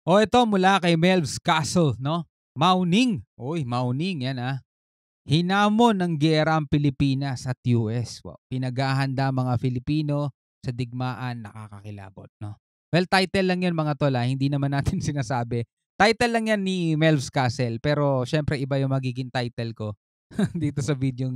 O ito mula kay Melvs Castle, no? Mauning. Uy, Mauning yan ah. Hinamon ng giyera ang Pilipinas at US. Wow. Pinaghahanda mga Filipino sa digmaan, nakakakilabot, no? Well, title lang yan mga tol, hindi naman natin sinasabi. Title lang yan ni Melvs Castle, pero syempre iba yung magiging title ko dito sa video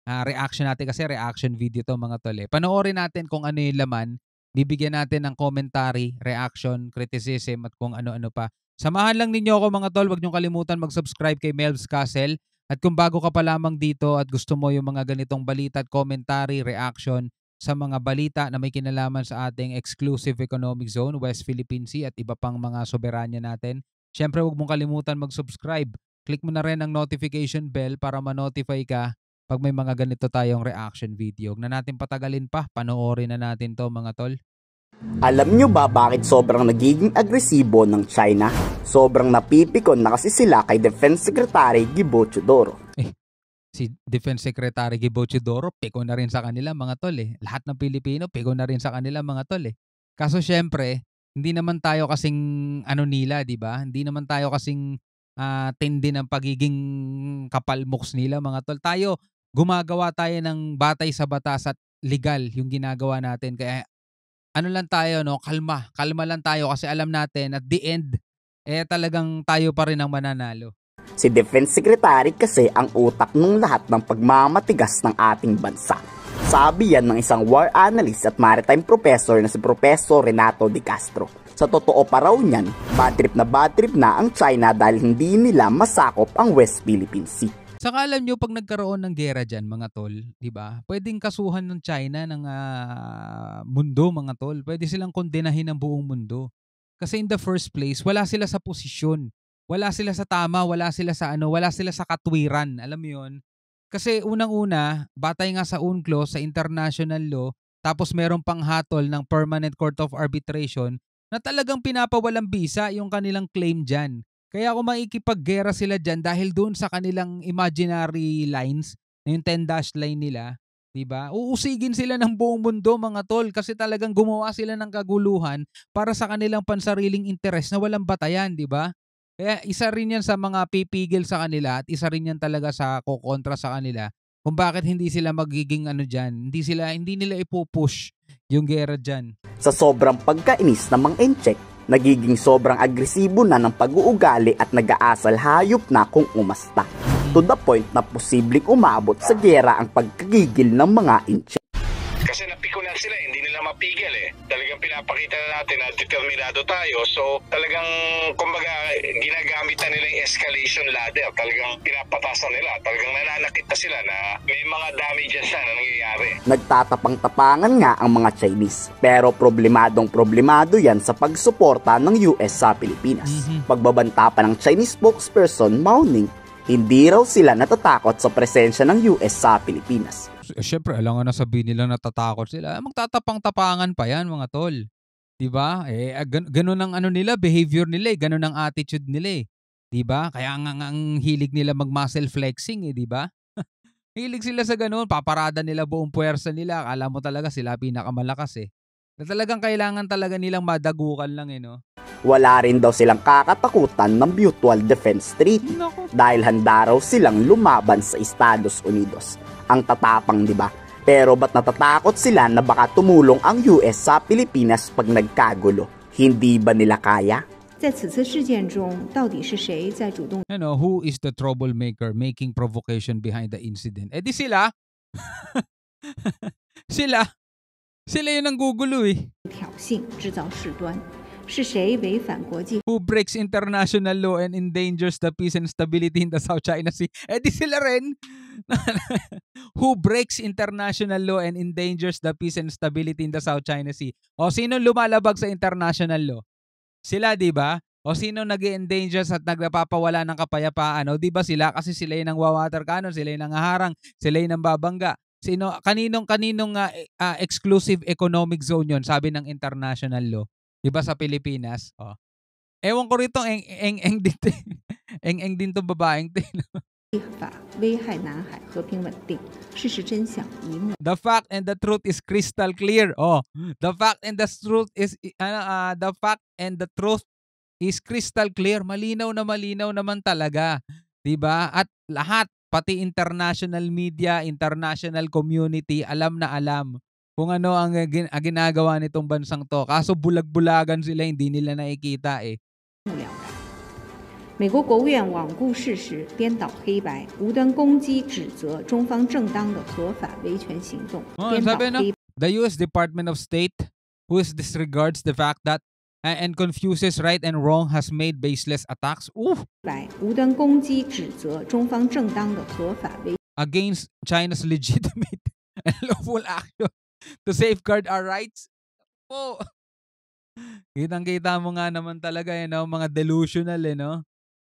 reaction natin kasi reaction video to mga tol. Panoorin natin kung ano yung laman. Bibigyan natin ng commentary, reaction, criticism at kung ano-ano pa. Samahan lang ninyo ako mga tol. Huwag niyong kalimutan mag-subscribe kay Melvs Castle. At kung bago ka pa lamang dito at gusto mo yung mga ganitong balita at commentary, reaction sa mga balita na may kinalaman sa ating exclusive economic zone, West Philippine Sea at iba pang mga soberanya natin, syempre huwag mong kalimutan mag-subscribe. Click mo na rin ang notification bell para ma-notify ka pag may mga ganito tayong reaction video. Huwag na natin patagalin pa, panoorin na natin to mga tol. Alam nyo ba bakit sobrang nagiging agresibo ng China? Sobrang napipikon na kasi sila kay Defense Secretary Gibo Teodoro. Si Defense Secretary Gibo Teodoro, pikon na rin sa kanila mga tol eh. Lahat ng Pilipino, pikon na rin sa kanila mga tol eh. Kaso syempre, hindi naman tayo kasing ano nila, di ba? Hindi naman tayo kasing tindi ng pagiging kapalmoks nila mga tol. Tayo, gumagawa tayo ng batay sa batas at legal yung ginagawa natin. Kaya ano lang tayo, no? Kalma. Kalma lang tayo kasi alam natin at the end, talagang tayo pa rin ang mananalo. Si Defense Secretary kasi ang utak ng lahat ng pagmamatigas ng ating bansa. Sabi yan ng isang war analyst at maritime professor na si Professor Renato De Castro. Sa totoo pa raw niyan, bad trip na ang China dahil hindi nila masakop ang West Philippine Sea. Saka alam nyo, pag nagkaroon ng gera dyan, mga tol, di ba? Pwedeng kasuhan ng China ng mundo, mga tol. Pwede silang kondenahin ng buong mundo. Kasi in the first place, wala sila sa posisyon. Wala sila sa tama, wala sila sa katwiran. Alam mo yun? Kasi unang-una, batay nga sa UNCLOS, sa international law, tapos meron pang hatol ng Permanent Court of Arbitration na talagang pinapawalang bisa yung kanilang claim dyan. Kaya kung makikipaggera sila dyan dahil doon sa kanilang imaginary lines, na yung 10-dash line nila, diba? Uusigin sila ng buong mundo mga tol kasi talagang gumawa sila ng kaguluhan para sa kanilang pansariling interes na walang batayan, diba? Kaya isa rin yan sa mga pipigil sa kanila at isa rin yan talaga sa kukontra sa kanila kung bakit hindi sila magiging ano dyan, hindi nila ipupush yung gera dyan. Sa sobrang pagkainis ng mga incheck, nagiging sobrang agresibo na ng pag-uugali at nag-aasal hayop na kung umasta. To the point na posibleng umabot sa gera ang pagkagigil ng mga incheck. Kasi napikunan sila, hindi nila mapigil eh. Talagang pinapakita na natin na determinado tayo. So talagang kumbaga ginagamit na nila yung escalation ladder. Talagang pinapatasan nila. Talagang nananakit na sila na may mga damages na nangyayari. Nagtatapang-tapangan nga ang mga Chinese. Pero problemado yan sa pagsuporta ng US sa Pilipinas. Pagbabanta pa ng Chinese spokesperson Mao Ning, hindi raw sila natatakot sa presensya ng US sa Pilipinas. Siyempre, alam nga na sabihin nila natatakot sila. Magtatapang-tapangan pa yan, mga tol. Diba? Ganun ang ano nila, behavior nila, ganun ang attitude nila. Diba? Kaya ang hilig nila mag-muscle flexing, diba? Hilig sila sa ganun, paparada nila buong puwersa nila. Akala mo talaga sila pinakamalakas Na talagang kailangan talaga nilang madagukan lang no? Wala rin daw silang kakatakutan ng Mutual Defense Treaty dahil handa raw silang lumaban sa Estados Unidos. Ang tatapang, di ba? Pero ba't natatakot sila na baka tumulong ang US sa Pilipinas pag nagkagulo? Hindi ba nila kaya? Who is the troublemaker making provocation behind the incident? Di sila. Sila yun ang gugulo Who breaks international law and endangers the peace and stability in the South China Sea? Di sila rin. Who breaks international law and endangers the peace and stability in the South China Sea? O sino lumalabag sa international law? Sila, di ba? O sino nag-endanger at nagpapawala ng kapayapaan? O di ba sila? Kasi sila yung water cannon, sila yung nangaharang, sila yung babangga. Kaninong exclusive economic zone yun, sabi ng international law? Diba sa Pilipinas? Ewan ko rito, eng dito. Eng din tong babaeng to. The fact and the truth is crystal clear. The fact and the truth is crystal clear. Malinaw naman talaga. 'Di ba? At lahat, pati international media, international community, alam na alam kung ano ang ginagawa nitong bansang 'to. Kaso bulag-bulagan sila, hindi nila nakikita eh. 美国国务院罔顾事实、颠倒黑白，无端攻击、指责中方正当的合法维权行动，颠倒 Sabi no, 黑 the US Department of State, who disregards the fact that and confuses right and wrong, has made baseless attacks 白，无端攻击、指责中方正当的合法维 against China's legitimate and lawful action to safeguard our rights. Oh, kitang-kita mo nga naman talaga eh, no? Mga delusional eh, no?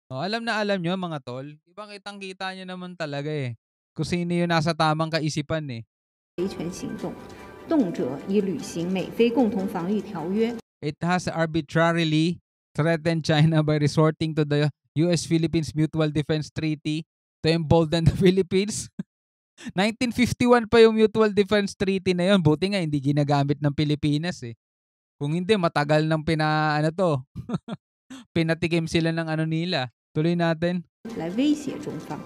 Oh, alam na alam nyo mga tol. Diba kitang-kita nyo naman talaga eh. Kung sino yung nasa tamang kaisipan eh. 权行动，动辄以履行美菲共同防御条约 It has arbitrarily threatened China by resorting to the US-Philippines Mutual Defense Treaty to embolden the Philippines. 1951 pa yung Mutual Defense Treaty na yun. Buti nga hindi ginagamit ng Pilipinas eh. Kung hindi, matagal nang pinatikim sila ng ano nila. Tuloy natin. 来威胁中方，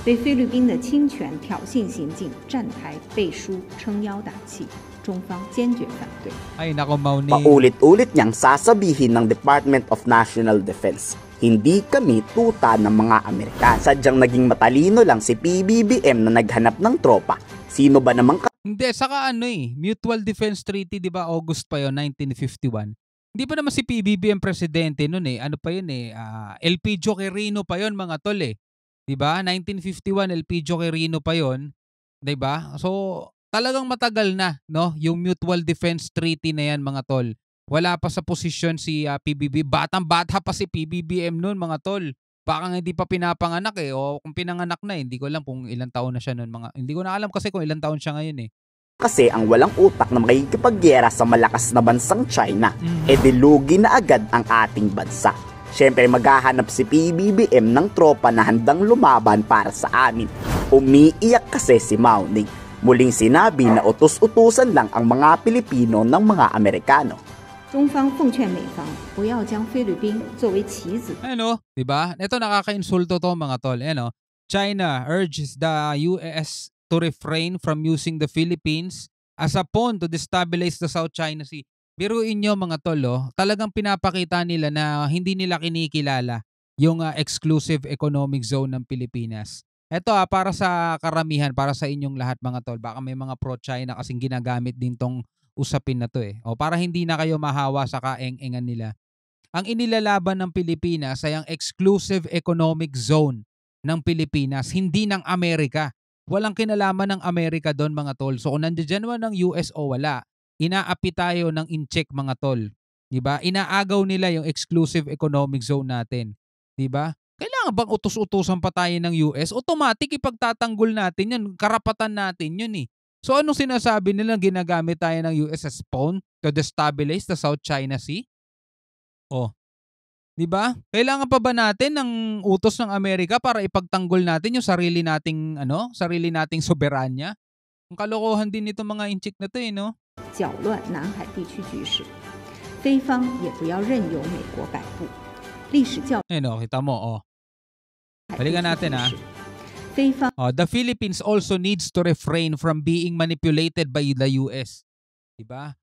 对菲律宾的侵权挑衅行径站台背书撑腰打气，中方坚决反对。 Ay nako, Mauni. Paulit-ulit niyang sasabihin ng Department of National Defense, hindi kami tuta ng mga Amerikano. Sadyang naging matalino lang si PBBM na naghanap ng tropa. Sino ba namang Hindi, saka Mutual Defense Treaty, di ba, August pa yun, 1951. Hindi pa naman si PBBM presidente nun eh. Ano pa yun eh, Elpidio Quirino pa yun mga tol eh. Di ba? 1951, Elpidio Quirino pa yun. Di ba? So, talagang matagal na, no? Yung Mutual Defense Treaty na yan mga tol. Wala pa sa posisyon si PBB. Batang-bata pa si PBBM nun mga tol. Baka hindi pa pinapanganak eh. O kung pinanganak na, hindi ko alam kung ilang taon na siya nun. Hindi ko na alam kasi kung ilang taon siya ngayon eh. kasi ang walang utak na makikipaggera sa malakas na bansang China, dilugi na agad ang ating bansa. Siyempre maghahanap si PBBM ng tropa na handang lumaban para sa amin. Umiiyak kasi si Mao Ning. Muling sinabi na utos-utusan lang ang mga Pilipino ng mga Amerikano. 中方奉劝美方不要将菲律宾作为棋子。 Ano, 'di ba? Ito nakaka-insulto to mga tol. Ano? China urges the US to refrain from using the Philippines as a pawn to destabilize the South China Sea. Biruin nyo mga tol, talagang pinapakita nila na hindi nila kinikilala yung exclusive economic zone ng Pilipinas. Ito para sa karamihan, para sa inyong lahat mga tol, baka may mga pro-China kasing ginagamit din tong usapin na to eh. O para hindi na kayo mahawa sa kaeng-engan nila. Ang inilalaban ng Pilipinas ay ang exclusive economic zone ng Pilipinas, hindi ng Amerika. Walang kinalaman ng Amerika doon mga tol. So kung nandiyan man ng US o wala, inaapi tayo ng in-check mga tol. 'Di ba? Inaagaw nila yung exclusive economic zone natin. 'Di ba? Kailangan bang utos-utusan pa tayo ng US? Automatic ipagtatanggol natin 'yan. Karapatan natin 'yun eh. So anong sinasabi nila, ginagamit tayo ng US as pawn to destabilize the South China Sea? Oh. 'Di ba? Kailangan pa ba natin ng utos ng Amerika para ipagtanggol natin yung sarili nating soberanya? Ang kalokohan din nito mga inchik na 'to eh, no? 搅乱南海地区局势，菲方也不要任由美国摆布。历史教 kita mo, Balikan natin the Philippines also needs to refrain from being manipulated by the US. 'Di ba?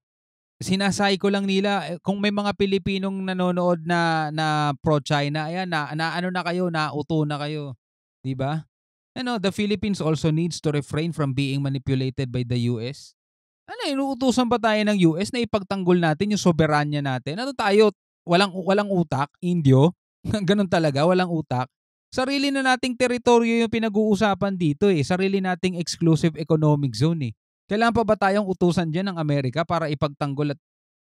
Sinasay ko lang nila kung may mga Pilipinong nanonood na pro-China, ayan ano na kayo, nauto na kayo, 'di ba? The Philippines also needs to refrain from being manipulated by the US. Inuutusan ba tayo ng US na ipagtanggol natin yung soberanya natin? Ano tayo? Walang utak, Indio? Ganun talaga, walang utak. Sarili na nating teritoryo yung pinag-uusapan dito eh. Sarili nating exclusive economic zone eh. Kailangan pa ba tayong utusan dyan ng Amerika para ipagtanggol at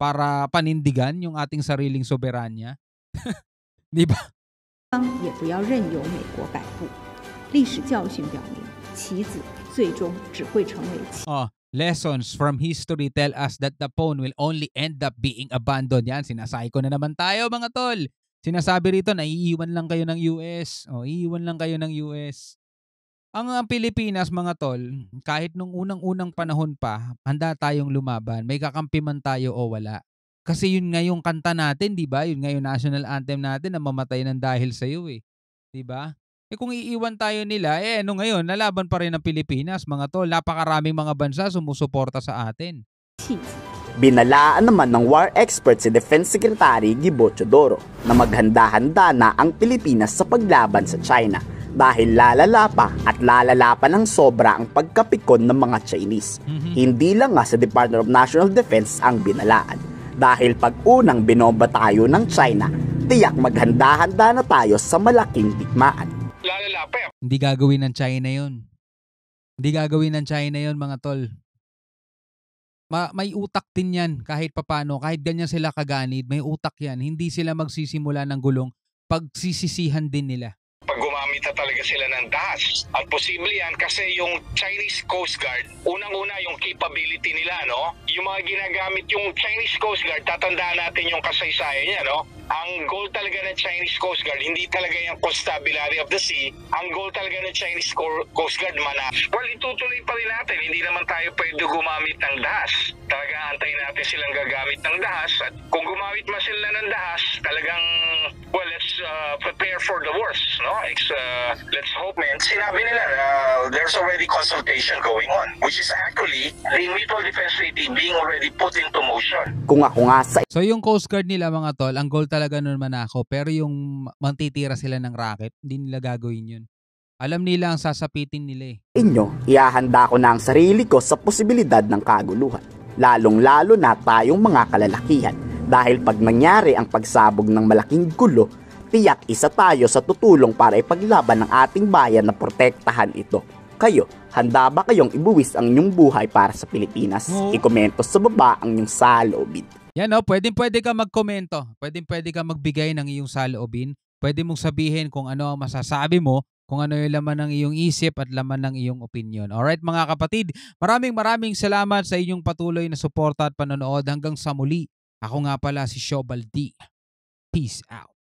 para panindigan yung ating sariling soberanya? Di ba? 也不要任由美国摆布。历史教训表明，棋子最终只会成为棋。 Lessons from history tell us that the pawn will only end up being abandoned. Yan, sinasay ko na naman tayo mga tol. Sinasabi rito na iiwan lang kayo ng US. Iiwan lang kayo ng US. Ang Pilipinas mga tol, kahit nung unang-unang panahon pa, handa tayong lumaban. May kakampi man tayo o wala. Kasi yun nga yung kanta natin, 'di ba? Yun nga yung national anthem natin na mamatay ng dahil sa iyo, eh. 'Di ba? Eh kung iiwan tayo nila, eh ano ngayon, lalaban pa rin ang Pilipinas, mga tol. Napakaraming mga bansa sumusuporta sa atin. Binalaan naman ng war expert si Defense Secretary Gibo Teodoro na maghanda-handa na ang Pilipinas sa paglaban sa China dahil lalala pa at lalala pa ng sobra ang pagkapikon ng mga Chinese. Hindi lang nga sa Department of National Defense ang binalaan. Dahil pag unang binomba tayo ng China, tiyak maghanda-handa na tayo sa malaking digmaan. Lalala pa. Hindi gagawin ng China yun. Hindi gagawin ng China yun, mga tol. May utak din yan kahit papano. Kahit ganyan sila kaganid, may utak yan. Hindi sila magsisimula ng gulong. Pagsisisihan din nila. Pag gumamit na talaga sila ng dahas. At posible yan kasi yung Chinese Coast Guard, unang-una yung capability nila, no? Yung mga ginagamit yung Chinese Coast Guard, tatandaan natin yung kasaysayan niya, no? Ang goal talaga ng Chinese Coast Guard, hindi talaga yung constabulary of the sea. Ang goal talaga ng Chinese Coast Guard, well, itutuloy pa rin natin. Hindi naman tayo pwede gumamit ng dahas. Talaga antayin natin silang gagamit ng dahas. At kung gumamit man sila ng dahas, talagang, well, let's prepare for the worst, no? Let's hope, man. Sinabi nila there's already consultation going on, which is actually the Mutual Defense Treaty being already put into motion. Kung ako nga sa So yung Coast Guard nila, mga tol, ang goal talaga nun manako. Pero yung mantitira sila ng rocket, hindi nila gagawin yun. Alam nila ang sasapitin nila, eh. inyo, ihahanda ko na ang sarili ko sa posibilidad ng kaguluhan. Lalong-lalo na tayong mga kalalakihan. Dahil pag nangyari ang pagsabog ng malaking gulo, tiyak isa tayo sa tutulong para ipaglaban ng ating bayan na protektahan ito. Kayo, handa ba kayong ibuwis ang inyong buhay para sa Pilipinas? Oo. Ikomento sa baba ang inyong saloobin. Yan, no? Pwede ka magkomento. Pwede ka magbigay ng iyong saloobin. Pwede mong sabihin kung ano ang masasabi mo, kung ano yung laman ng iyong isip at laman ng iyong opinion. Alright, mga kapatid, maraming salamat sa inyong patuloy na suporta at panonood hanggang sa muli. Ako nga pala si Shobal D. Peace out.